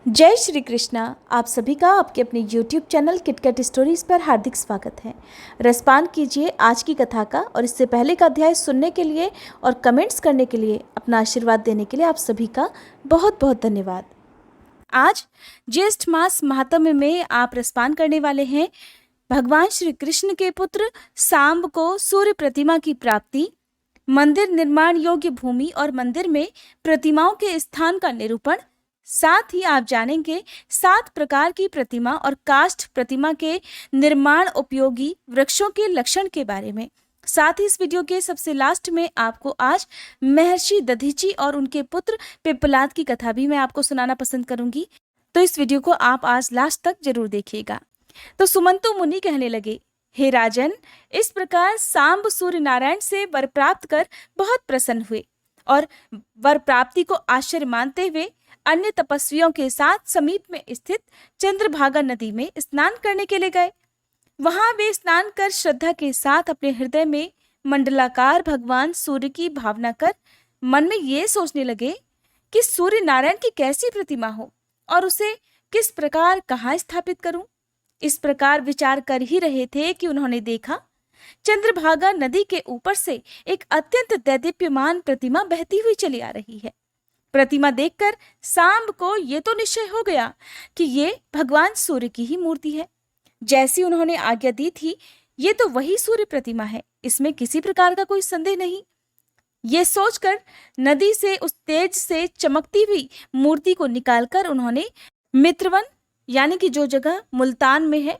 जय श्री कृष्णा। आप सभी का आपके अपने YouTube चैनल किटकैट स्टोरीज पर हार्दिक स्वागत है। रसपान कीजिए आज की कथा का, और इससे पहले का अध्याय सुनने के लिए और कमेंट्स करने के लिए, अपना आशीर्वाद देने के लिए आप सभी का बहुत बहुत धन्यवाद। आज ज्येष्ठ मास महात्म्य में आप रसपान करने वाले हैं भगवान श्री कृष्ण के पुत्र सांब को सूर्य प्रतिमा की प्राप्ति, मंदिर निर्माण योग्य भूमि और मंदिर में प्रतिमाओं के स्थान का निरूपण। साथ ही आप जानेंगे 7 प्रकार की प्रतिमा और काष्ठ प्रतिमा के निर्माण उपयोगी वृक्षों के लक्षण के बारे में। साथ ही इस वीडियो के सबसे लास्ट में आपको आज महर्षि दधीची और उनके पुत्र पिप्पलाद की कथा भी मैं आपको सुनाना पसंद करूंगी, तो इस वीडियो को आप आज लास्ट तक जरूर देखिएगा। तो सुमंतु मुनि कहने लगे, हे राजन, इस प्रकार सांब सूर्य नारायण से वर प्राप्त कर बहुत प्रसन्न हुए और वर प्राप्ति को आश्चर्य मानते हुए अन्य तपस्वियों के साथ समीप में स्थित चंद्रभागा नदी में स्नान करने के लिए गए। वहां वे स्नान कर श्रद्धा के साथ अपने हृदय में मंडलाकार भगवान सूर्य की भावना कर मन में ये सोचने लगे कि सूर्य नारायण की कैसी प्रतिमा हो और उसे किस प्रकार कहाँ स्थापित करूं। इस प्रकार विचार कर ही रहे थे कि उन्होंने देखा चंद्रभागा नदी के ऊपर से एक अत्यंत दैदीप्यमान प्रतिमा बहती हुई चली आ रही है। प्रतिमा देखकर सांब को ये तो निश्चय हो गया कि ये भगवान सूर्य की ही मूर्ति है। जैसी उन्होंने आज्ञा दी थी, ये तो वही सूर्य प्रतिमा है, इसमें किसी प्रकार का कोई संदेह नहीं। ये सोचकर नदी से उस तेज से चमकती हुई मूर्ति को निकालकर उन्होंने मित्रवन यानी कि जो जगह मुल्तान में है,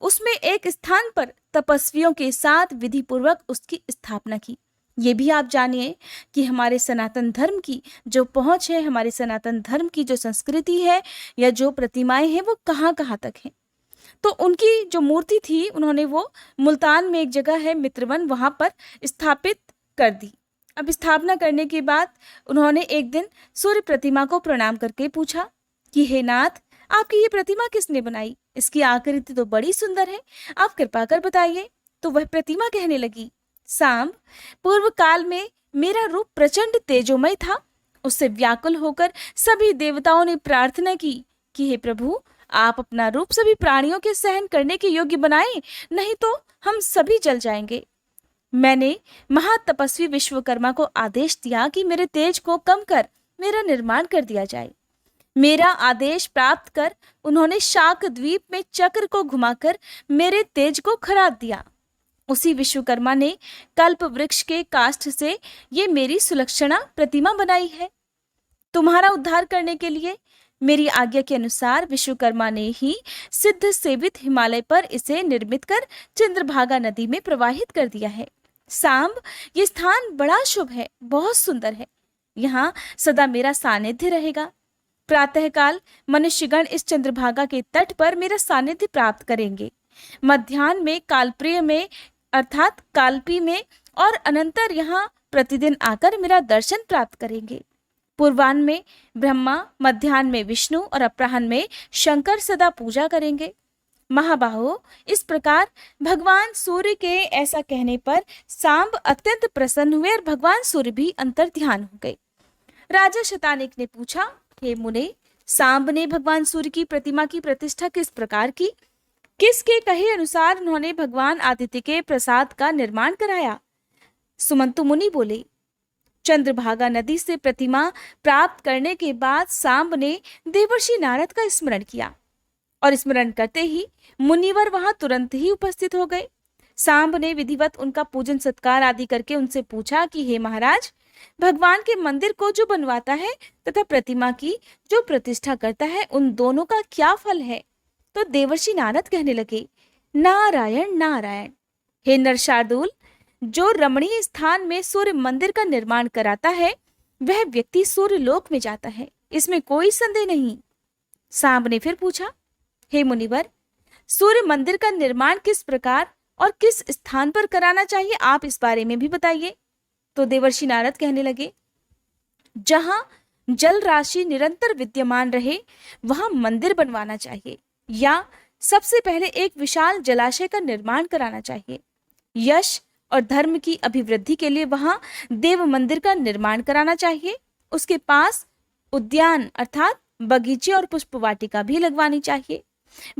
उसमें एक स्थान पर तपस्वियों के साथ विधि पूर्वक उसकी स्थापना की। ये भी आप जानिए कि हमारे सनातन धर्म की जो पहुंच है, हमारे सनातन धर्म की जो संस्कृति है या जो प्रतिमाएं हैं, वो कहाँ कहाँ तक हैं। तो उनकी जो मूर्ति थी, उन्होंने वो मुल्तान में एक जगह है मित्रवन, वहां पर स्थापित कर दी। अब स्थापना करने के बाद उन्होंने एक दिन सूर्य प्रतिमा को प्रणाम करके पूछा कि हे नाथ, आपकी ये प्रतिमा किसने बनाई? इसकी आकृति तो बड़ी सुंदर है, आप कृपा कर बताइए। तो वह प्रतिमा कहने लगी, सांब, पूर्व काल में मेरा रूप प्रचंड तेजोमय था। उससे व्याकुल होकर सभी देवताओं ने प्रार्थना की कि हे प्रभु, आप अपना रूप सभी प्राणियों के सहन करने के योग्य बनाएं, नहीं तो हम सभी जल जाएंगे। मैंने महातपस्वी विश्वकर्मा को आदेश दिया कि मेरे तेज को कम कर मेरा निर्माण कर दिया जाए। मेरा आदेश प्राप्त कर उन्होंने शाक द्वीप में चक्र को घुमाकर मेरे तेज को खराद दिया। उसी विश्वकर्मा ने कल्प वृक्ष के काष्ठ से ये मेरी सुलक्षणा प्रतिमा बनाई है। तुम्हारा उद्धार करने के लिए मेरी आज्ञा के अनुसार विश्वकर्मा ने ही सिद्ध सेवित हिमालय पर इसे निर्मित कर चंद्रभागा नदी में प्रवाहित कर दिया है। सांब, ये स्थान बड़ा शुभ है, बहुत सुंदर है। यहाँ सदा मेरा सानिध्य रहेगा। प्रातःकाल मनुष्यगण इस चंद्रभागा के तट पर मेरा सानिध्य प्राप्त करेंगे। मध्याह्न में कालप्रिय में अर्थात कालपी में और अनंतर यहाँ प्रतिदिन आकर मेरा दर्शन प्राप्त करेंगे। पूर्वाह्न में ब्रह्मा, मध्याह्न में विष्णु और अपराह्न में शंकर सदा पूजा करेंगे। महाबाहो, इस प्रकार भगवान सूर्य के ऐसा कहने पर सांब अत्यंत प्रसन्न हुए और भगवान सूर्य भी अंतर ध्यान हो गए। राजा शतानिक ने पूछा, हे मुने, सांब ने भगवान सूर्य की प्रतिमा की प्रतिष्ठा किस प्रकार की? किसके कहे अनुसार उन्होंने भगवान आदित्य के प्रसाद का निर्माण कराया? सुमंतु मुनि बोले, चंद्रभागा नदी से प्रतिमा प्राप्त करने के बाद सांब ने देवर्षि नारद का स्मरण किया और स्मरण करते ही मुनिवर वहां तुरंत ही उपस्थित हो गए। सांब ने विधिवत उनका पूजन सत्कार आदि करके उनसे पूछा कि हे महाराज, भगवान के मंदिर को जो बनवाता है तथा प्रतिमा की जो प्रतिष्ठा करता है, उन दोनों का क्या फल है? तो देवर्षि नारद कहने लगे, नारायण नारायण। हे नरशार्दूल, जो रमणीय स्थान में सूर्य मंदिर का निर्माण कराता है, वह व्यक्ति सूर्य लोक में जाता है, इसमें कोई संदेह नहीं। सांब ने फिर पूछा, हे मुनिवर, सूर्य मंदिर का निर्माण किस प्रकार और किस स्थान पर कराना चाहिए, आप इस बारे में भी बताइए। तो देवर्षि नारद कहने लगे, जहां जल राशि निरंतर विद्यमान रहे वहां मंदिर बनवाना चाहिए, या सबसे पहले एक विशाल जलाशय का निर्माण कराना चाहिए। यश और धर्म की अभिवृद्धि के लिए वहां देव मंदिर का निर्माण कराना चाहिए। उसके पास उद्यान अर्थात बगीचे और पुष्प वाटिका भी लगवानी चाहिए।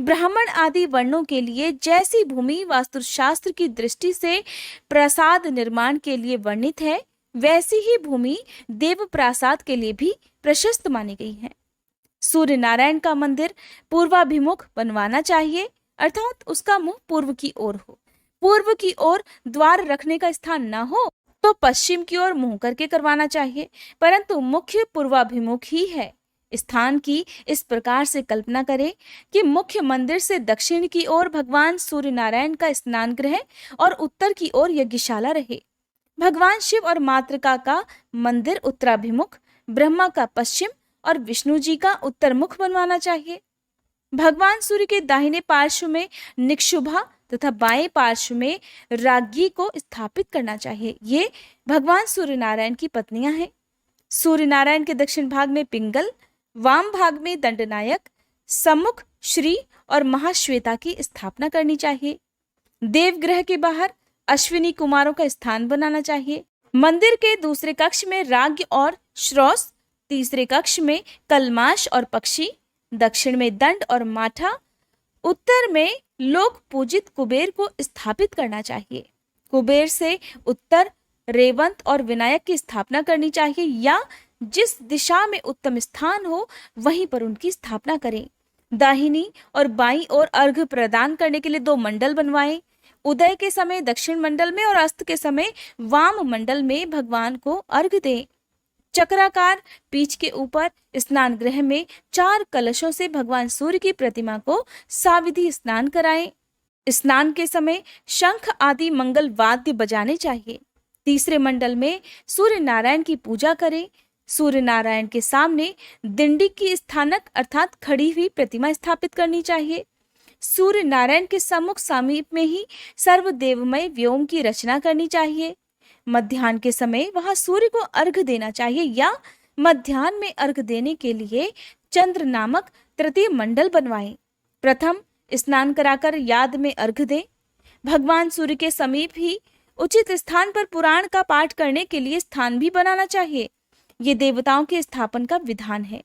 ब्राह्मण आदि वर्णों के लिए जैसी भूमि वास्तुशास्त्र की दृष्टि से प्रासाद निर्माण के लिए वर्णित है, वैसी ही भूमि देव प्रासाद के लिए भी प्रशस्त मानी गई है। सूर्य नारायण का मंदिर पूर्वाभिमुख बनवाना चाहिए, अर्थात उसका मुंह पूर्व की ओर हो। पूर्व की ओर द्वार रखने का स्थान न हो तो पश्चिम की ओर मुंह करके करवाना चाहिए, परंतु मुख्य पूर्वाभिमुख ही है। स्थान की इस प्रकार से कल्पना करें कि मुख्य मंदिर से दक्षिण की ओर भगवान सूर्य नारायण का स्नान गृह और उत्तर की ओर यज्ञशाला रहे। भगवान शिव और मातृका का मंदिर उत्तराभिमुख, ब्रह्मा का पश्चिम और विष्णु जी का उत्तर मुख बनवाना चाहिए। भगवान सूर्य के दाहिने पार्श्व में निक्षुभा तथा बाएं पार्श्व में राज्ञी को स्थापित करना चाहिए। ये भगवान सूर्य नारायण की पत्नियां हैं। सूर्य नारायण के दक्षिण भाग में पिंगल, वाम भाग में दंडनायक, सम्मुख श्री और महाश्वेता की स्थापना करनी चाहिए। देवगृह के बाहर अश्विनी कुमारों का स्थान बनाना चाहिए। मंदिर के दूसरे कक्ष में राज्ञ और श्रोस, तीसरे कक्ष में कलमाश और पक्षी, दक्षिण में दंड और माठा, उत्तर में लोक पूजित कुबेर को स्थापित करना चाहिए। कुबेर से उत्तर रेवंत और विनायक की स्थापना करनी चाहिए, या जिस दिशा में उत्तम स्थान हो वहीं पर उनकी स्थापना करें। दाहिनी और बाईं ओर अर्घ्य प्रदान करने के लिए 2 मंडल बनवाएं। उदय के समय दक्षिण मंडल में और अस्त के समय वाम मंडल में भगवान को अर्घ्य दें। चक्राकार पीठ के ऊपर स्नान गृह में 4 कलशों से भगवान सूर्य की प्रतिमा को साविधि स्नान कराएं। स्नान के समय शंख आदि मंगल वाद्य बजाने चाहिए। तीसरे मंडल में सूर्य नारायण की पूजा करें। सूर्य नारायण के सामने दिंडी की स्थानक अर्थात खड़ी हुई प्रतिमा स्थापित करनी चाहिए। सूर्य नारायण के सम्मुख समीप में ही सर्वदेवमय व्योम की रचना करनी चाहिए। मध्याह्न के समय वहां सूर्य को अर्घ्य देना चाहिए, या मध्याह्न में अर्घ्य देने के लिए चंद्र नामक तृतीय मंडल बनवाएं। प्रथम स्नान कराकर याद में अर्घ्य दें। भगवान सूर्य के समीप ही उचित स्थान पर पुराण का पाठ करने के लिए स्थान भी बनाना चाहिए। ये देवताओं के स्थापन का विधान है।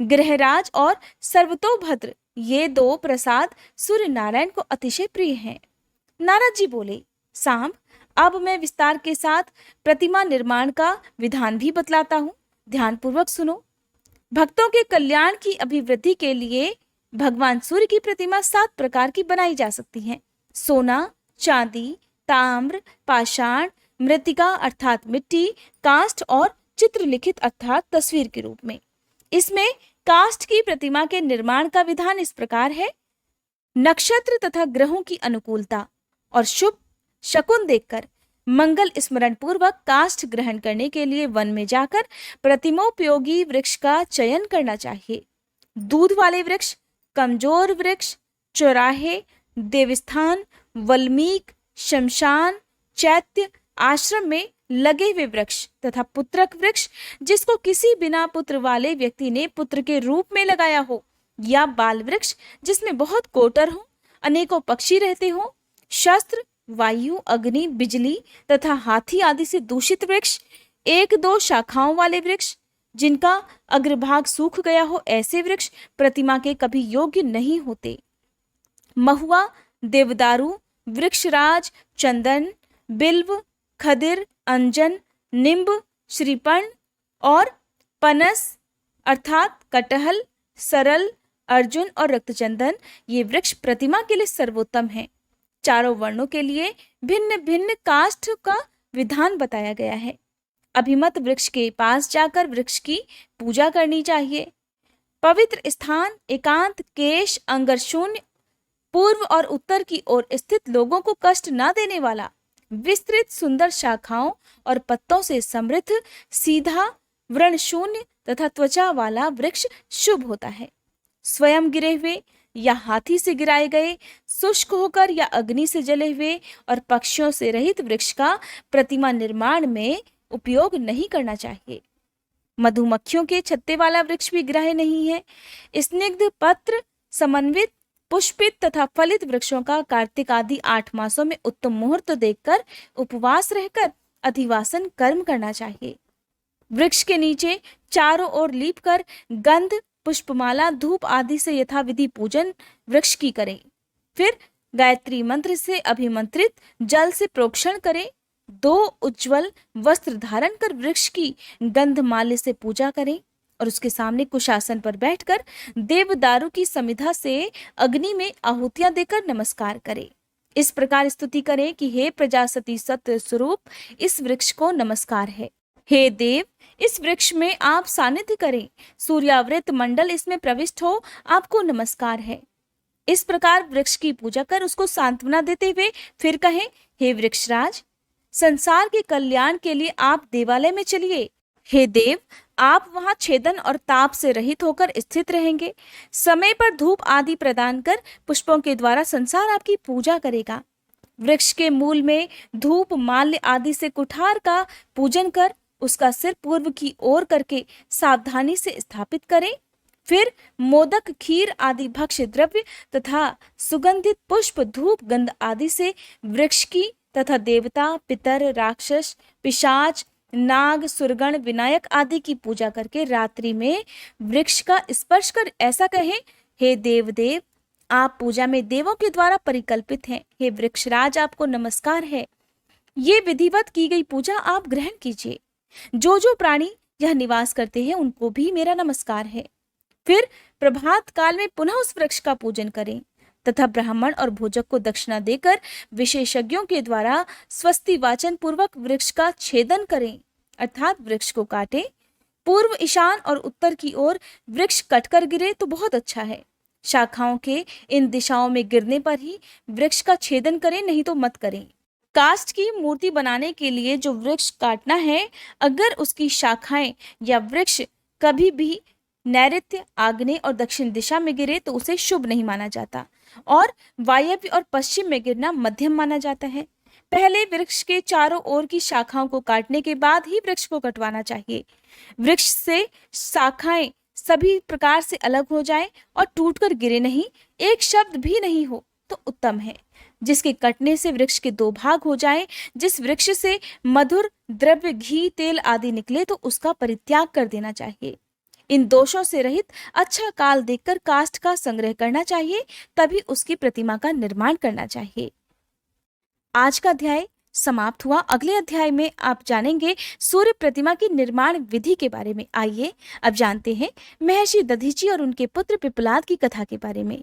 गृहराज और सर्वतोभद्र ये 2 प्रसाद सूर्य नारायण को अतिशय प्रिय हैं। नारद जी बोले, सांब, अब मैं विस्तार के साथ प्रतिमा निर्माण का विधान भी बतलाता हूँ, ध्यानपूर्वक सुनो। भक्तों के कल्याण की अभिवृद्धि के लिए भगवान सूर्य की प्रतिमा 7 प्रकार की बनाई जा सकती है। सोना, चांदी, ताम्र, पाषाण, मृत्तिका अर्थात मिट्टी, काष्ठ और चित्रलिखित अर्थात तस्वीर के रूप में। इसमें काष्ठ की प्रतिमा के निर्माण का विधान इस प्रकार है। नक्षत्र तथा ग्रहों की अनुकूलता और शुभ शकुन देखकर मंगल स्मरण पूर्वक काष्ठ ग्रहण करने के लिए वन में जाकर प्रतिमोपयोगी वृक्ष का चयन करना चाहिए। दूध वाले वृक्ष, कमजोर वृक्ष, चौराहे, देवस्थान, वल्मीक, शमशान, चैत्य, आश्रम में लगे हुए वृक्ष तथा पुत्रक वृक्ष जिसको किसी बिना पुत्र वाले व्यक्ति ने पुत्र के रूप में लगाया हो, या बाल वृक्ष जिसमें बहुत कोटर हो, अनेकों पक्षी रहते हो, शस्त्र, वायु, अग्नि, बिजली तथा हाथी आदि से दूषित वृक्ष, 1-2 शाखाओं वाले वृक्ष जिनका अग्रभाग सूख गया हो, ऐसे वृक्ष प्रतिमा के कभी योग्य नहीं होते। महुआ, देवदारू, वृक्षराज, चंदन, बिल्व, खदिर, अंजन, निम्ब, श्रीपर्ण और पनस अर्थात कटहल, सरल, अर्जुन और रक्तचंदन ये वृक्ष प्रतिमा के लिए सर्वोत्तम हैं। चारों वर्णों के लिए भिन्न भिन्न काष्ठ का विधान बताया गया है। अभिमत वृक्ष के पास जाकर वृक्ष की पूजा करनी चाहिए। पवित्र स्थान, एकांत, केश, अंगर शून्य, पूर्व और उत्तर की ओर स्थित लोगों को कष्ट न देने वाला, विस्तृत सुंदर शाखाओं और पत्तों से समृद्ध, सीधा, व्रण शून्य तथा त्वचा वाला वृक्ष शुभ होता है। स्वयं गिरे हुए या हाथी से गिराए गए, शुष्क होकर या अग्नि से जले हुए और पक्षियों से रहित वृक्ष का प्रतिमा निर्माण में उपयोग नहीं करना चाहिए। मधुमक्खियों के छत्ते वाला वृक्ष भी ग्राह्य नहीं है। स्निग्ध पत्र, समन्वित, पुष्पित तथा फलित वृक्षों का कार्तिक आदि 8 मासों में उत्तम मुहूर्त देखकर उपवास रहकर अधिवासन कर्म करना चाहिए। वृक्ष के नीचे चारों ओर लीप कर गंध, पुष्पमाला, धूप आदि से यथाविधि पूजन वृक्ष की करें। फिर गायत्री मंत्र से अभिमंत्रित जल से प्रोक्षण करें। 2 उज्जवल वस्त्र धारण कर वृक्ष की गंधमाल्य से पूजा करें और उसके सामने कुशासन पर बैठकर देवदारू की समिधा से अग्नि में आहुतियां देकर नमस्कार करें। इस प्रकार स्तुति करें कि हे प्रजासती सत्य स्वरूप, इस वृक्ष को नमस्कार है। हे देव, इस वृक्ष में आप सानिध्य करें। सूर्यावृत मंडल इसमें प्रविष्ट हो, आपको नमस्कार है। इस प्रकार वृक्ष की पूजा कर उसको सांत्वना देते हुए फिर कहें, हे वृक्षराज, संसार के कल्याण के लिए आप देवालय में चलिए। हे देव, आप वहां छेदन और ताप से रहित होकर स्थित रहेंगे। समय पर धूप आदि प्रदान कर पुष्पों के द्वारा संसार आपकी पूजा करेगा। वृक्ष के मूल में धूप माल्य आदि से कुठार का पूजन कर उसका सिर पूर्व की ओर करके सावधानी से स्थापित करें। फिर मोदक, खीर आदि भक्ष्य द्रव्य तथा सुगंधित पुष्प, धूप, गंध आदि से वृक्ष की तथा देवता, पितर, राक्षस, पिशाच, नाग, सुरगण, विनायक आदि की पूजा करके रात्रि में वृक्ष का स्पर्श कर ऐसा कहें, हे देव, आप पूजा में देवों के द्वारा परिकल्पित हैं। हे वृक्षराज, आपको नमस्कार है। ये विधिवत की गई पूजा आप ग्रहण कीजिए। जो जो प्राणी यह निवास करते हैं उनको भी मेरा नमस्कार है। फिर प्रभात काल में पुनः उस वृक्ष का पूजन करें तथा ब्राह्मण और भोजक को दक्षिणा देकर विशेषज्ञों के द्वारा स्वस्ति वाचन पूर्वक वृक्ष का छेदन करें, अर्थात वृक्ष को काटें। पूर्व, ईशान और उत्तर की ओर वृक्ष कटकर गिरे तो बहुत अच्छा है। शाखाओं के इन दिशाओं में गिरने पर ही वृक्ष का छेदन करें, नहीं तो मत करें। काष्ठ की मूर्ति बनाने के लिए जो वृक्ष काटना है, अगर उसकी शाखाएं या वृक्ष कभी भी नैऋत्य, आग्नेय और दक्षिण दिशा में गिरे तो उसे शुभ नहीं माना जाता और वायव्य और पश्चिम में गिरना मध्यम माना जाता है। पहले वृक्ष के चारों ओर की शाखाओं को काटने के बाद ही वृक्ष को कटवाना चाहिए। वृक्ष से शाखाएं सभी प्रकार से अलग हो जाएं और टूटकर गिरे नहीं, एक शब्द भी नहीं हो तो उत्तम है। जिसके कटने से वृक्ष के 2 भाग हो जाएं, जिस वृक्ष से मधुर द्रव्य, घी, तेल आदि निकले तो उसका परित्याग कर देना चाहिए। इन दोषों से रहित अच्छा काल देखकर काष्ठ का संग्रह करना चाहिए, तभी उसकी प्रतिमा का निर्माण करना चाहिए। आज का अध्याय समाप्त हुआ। अगले अध्याय में आप जानेंगे सूर्य प्रतिमा की निर्माण विधि के बारे में। आइए अब जानते हैं महर्षि दधीची और उनके पुत्र पिप्पलाद की कथा के बारे में।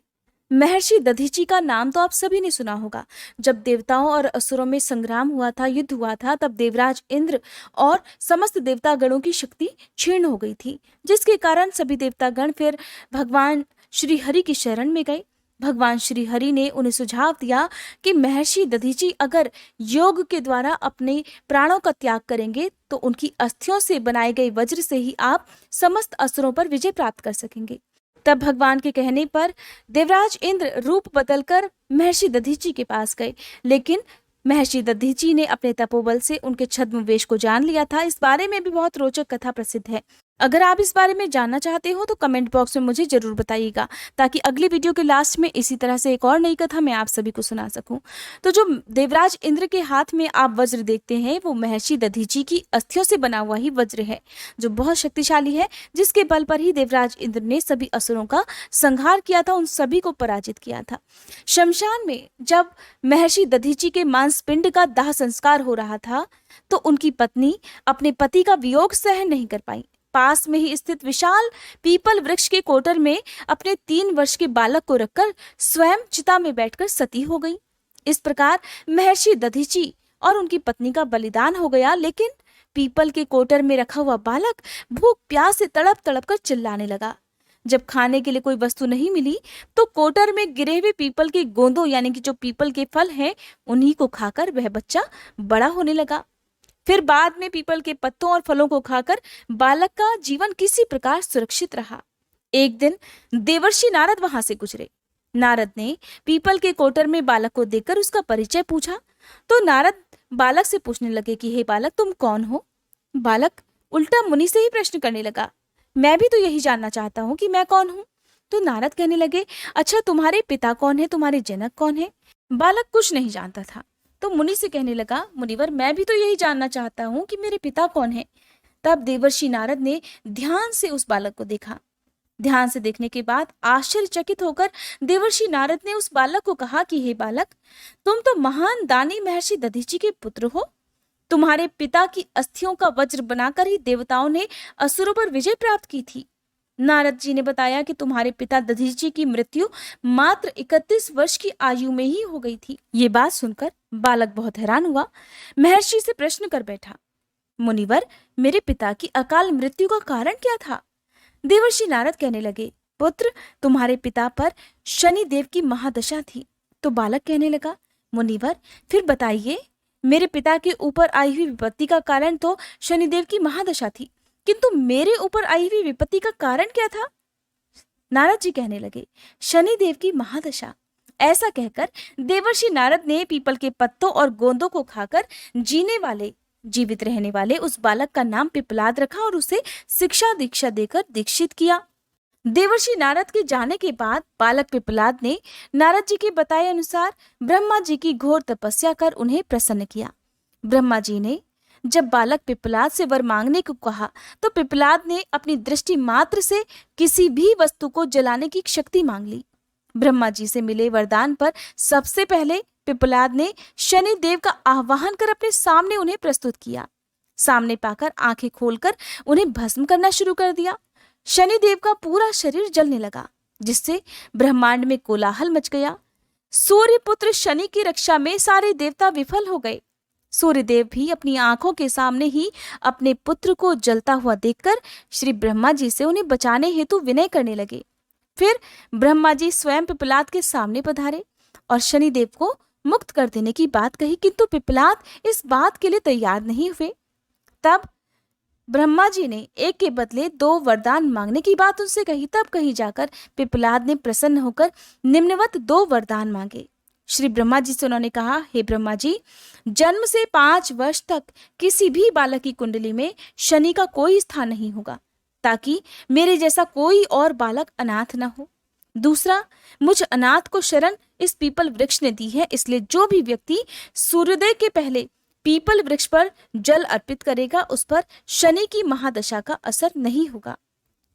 महर्षि दधीची का नाम तो आप सभी ने सुना होगा। जब देवताओं और असुरों में संग्राम हुआ था, युद्ध हुआ था, तब देवराज इंद्र और समस्त देवतागणों की शक्ति क्षीण हो गई थी, जिसके कारण सभी देवतागण फिर भगवान श्री हरि की शरण में गए। भगवान श्री हरि ने उन्हें सुझाव दिया कि महर्षि दधीची अगर योग के द्वारा अपने प्राणों का त्याग करेंगे तो उनकी अस्थियों से बनाए गए वज्र से ही आप समस्त असुरों पर विजय प्राप्त कर सकेंगे। तब भगवान के कहने पर देवराज इंद्र रूप बदलकर महर्षि दधीची के पास गए, लेकिन महर्षि दधीची ने अपने तपोबल से उनके छद्म वेश को जान लिया था। इस बारे में भी बहुत रोचक कथा प्रसिद्ध है। अगर आप इस बारे में जानना चाहते हो तो कमेंट बॉक्स में मुझे जरूर बताइएगा, ताकि अगली वीडियो के लास्ट में इसी तरह से एक और नई कथा मैं आप सभी को सुना सकूं। तो जो देवराज इंद्र के हाथ में आप वज्र देखते हैं वो महर्षि दधीची की अस्थियों से बना हुआ ही वज्र है, जो बहुत शक्तिशाली है, जिसके बल पर ही देवराज इंद्र ने सभी असुरों का संहार किया था, उन सभी को पराजित किया था। शमशान में जब महर्षि दधीची के मांस पिंड का दाह संस्कार हो रहा था तो उनकी पत्नी अपने पति का वियोग सहन नहीं कर पाई। पास में ही स्थित विशाल पीपल वृक्ष के कोटर में अपने 3 वर्ष के बालक को रखकर स्वयं चिता में बैठकर सती हो गई। इस प्रकार महर्षि दधीची और उनकी पत्नी का बलिदान हो गया, लेकिन पीपल के कोटर में रखा हुआ बालक भूख प्यास से तड़प तड़प कर चिल्लाने लगा। जब खाने के लिए कोई वस्तु नहीं मिली तो कोटर में गिरे हुए पीपल के गोंदों यानी कि जो पीपल के फल हैं उन्हीं को खाकर वह बच्चा बड़ा होने लगा। फिर बाद में पीपल के पत्तों और फलों को खाकर बालक का जीवन किसी प्रकार सुरक्षित रहा। एक दिन देवर्षि नारद वहां से गुजरे। नारद ने पीपल के कोटर में बालक को देखकर उसका परिचय पूछा तो नारद बालक से पूछने लगे कि हे बालक, तुम कौन हो? बालक उल्टा मुनि से ही प्रश्न करने लगा, मैं भी तो यही जानना चाहता हूँ कि मैं कौन हूँ। तो नारद कहने लगे, अच्छा तुम्हारे पिता कौन है, तुम्हारे जनक कौन है? बालक कुछ नहीं जानता था तो मुनि से कहने लगा, मुनिवर मैं भी तो यही जानना चाहता हूँ कि मेरे पिता कौन है। तब देवर्षि नारद ने ध्यान से उस बालक को देखा। ध्यान से देखने के बाद आश्चर्यचकित होकर देवर्षि नारद ने उस बालक को कहा कि हे बालक, तुम तो महान दानी महर्षि दधीचि के पुत्र हो। तुम्हारे पिता की अस्थियों का वज्र बनाकर ही देवताओं ने असुरों पर विजय प्राप्त की थी। नारद जी ने बताया कि तुम्हारे पिता दधीचि की मृत्यु मात्र 31 वर्ष की आयु में ही हो गई थी। ये बात सुनकर बालक बहुत हैरान हुआ। महर्षि से प्रश्न कर बैठा, मुनिवर, मेरे पिता की अकाल मृत्यु का कारण क्या था? देवर्षि नारद कहने लगे, पुत्र, तुम्हारे पिता पर शनि देव की महादशा थी। तो बालक कहने लगा, मुनिवर, फिर बताइए, मेरे पिता के ऊपर आई हुई विपत्ति का कारण तो शनिदेव की महादशा थी, किंतु मेरे ऊपर आई हुई विपत्ति का कारण क्या था? नारद जी कहने लगे, शनिदेव की महादशा। ऐसा कहकर देवर्षि नारद ने पीपल के पत्तों और गोंदों को खाकर जीवित रहने वाले उस बालक का नाम पिपलाद रखा और उसे शिक्षा दीक्षा देकर दीक्षित किया। देवर्षि नारद के जाने के बाद बालक पिपलाद ने नारद जी के बताए अनुसार ब्रह्मा जी की घोर तपस्या कर उन्हें प्रसन्न किया। ब्रह्मा जी ने जब बालक पिपलाद से वर मांगने को कहा तो पिपलाद ने अपनी दृष्टि मात्र से किसी भी वस्तु को जलाने की शक्ति मांग ली। ब्रह्मा जी से मिले वरदान पर सबसे पहले पिपलाद ने शनि देव का आह्वान कर अपने सामने उन्हें प्रस्तुत किया। सामने पाकर आंखें खोलकर उन्हें भस्म करना शुरू कर दिया। शनि देव का पूरा शरीर जलने लगा, जिससे ब्रह्मांड में कोलाहल मच गया। सूर्य पुत्र शनि की रक्षा में सारे देवता विफल हो गए। सूर्य देव भी अपनी आंखों के सामने ही अपने पुत्र को जलता हुआ देखकर श्री ब्रह्मा जी से उन्हें बचाने हेतु विनय करने लगे। फिर ब्रह्मा जी स्वयं पिपलाद के सामने पधारे और शनि देव को मुक्त कर देने की बात कही, किंतु पिपलाद इस बात के लिए तैयार नहीं हुए। तब ब्रह्मा जी ने एक के बदले 2 वरदान मांगने की बात उनसे कही। तब कहीं जाकर पिपलाद ने प्रसन्न होकर निम्नवत 2 वरदान मांगे। श्री ब्रह्मा जी से उन्होंने कहा, हे ब्रह्मा जी, जन्म से 5 वर्ष तक किसी भी बालक की कुंडली में शनि का कोई स्थान नहीं होगा, ताकि मेरे जैसा कोई और बालक अनाथ न हो। दूसरा, मुझ अनाथ को शरण इस पीपल वृक्ष ने दी है, इसलिए जो भी व्यक्ति सूर्योदय के पहले पीपल वृक्ष पर जल अर्पित करेगा, उस पर शनि की महादशा का असर नहीं होगा।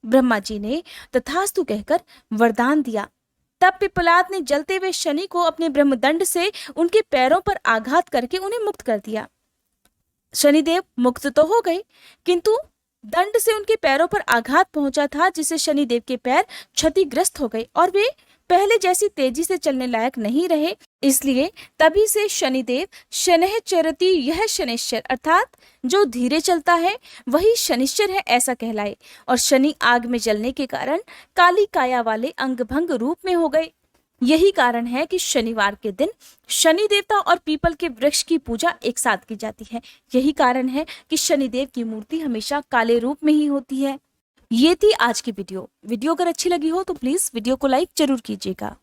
ब्रह्मा जी ने तथास्तु कहकर वरदान दिया। तब पिपलाद ने जलते हुए शनि को अपने ब्रह्मदंड से उनके पैरों पर आघात करके उन्हें मुक्त कर दिया। शनिदेव मुक्त तो हो गए, किंतु दंड से उनके पैरों पर आघात पहुंचा था, जिससे शनिदेव के पैर क्षतिग्रस्त हो गए और वे पहले जैसी तेजी से चलने लायक नहीं रहे। इसलिए तभी से शनिदेव शनैः चरति यह शनैश्चर, अर्थात जो धीरे चलता है वही शनिश्चर है, ऐसा कहलाए। और शनि आग में जलने के कारण काली काया वाले अंगभंग रूप में हो गए। यही कारण है कि शनिवार के दिन शनि देवता और पीपल के वृक्ष की पूजा एक साथ की जाती है। यही कारण है कि शनिदेव की मूर्ति हमेशा काले रूप में ही होती है। ये थी आज की वीडियो। अगर अच्छी लगी हो तो प्लीज वीडियो को लाइक जरूर कीजिएगा।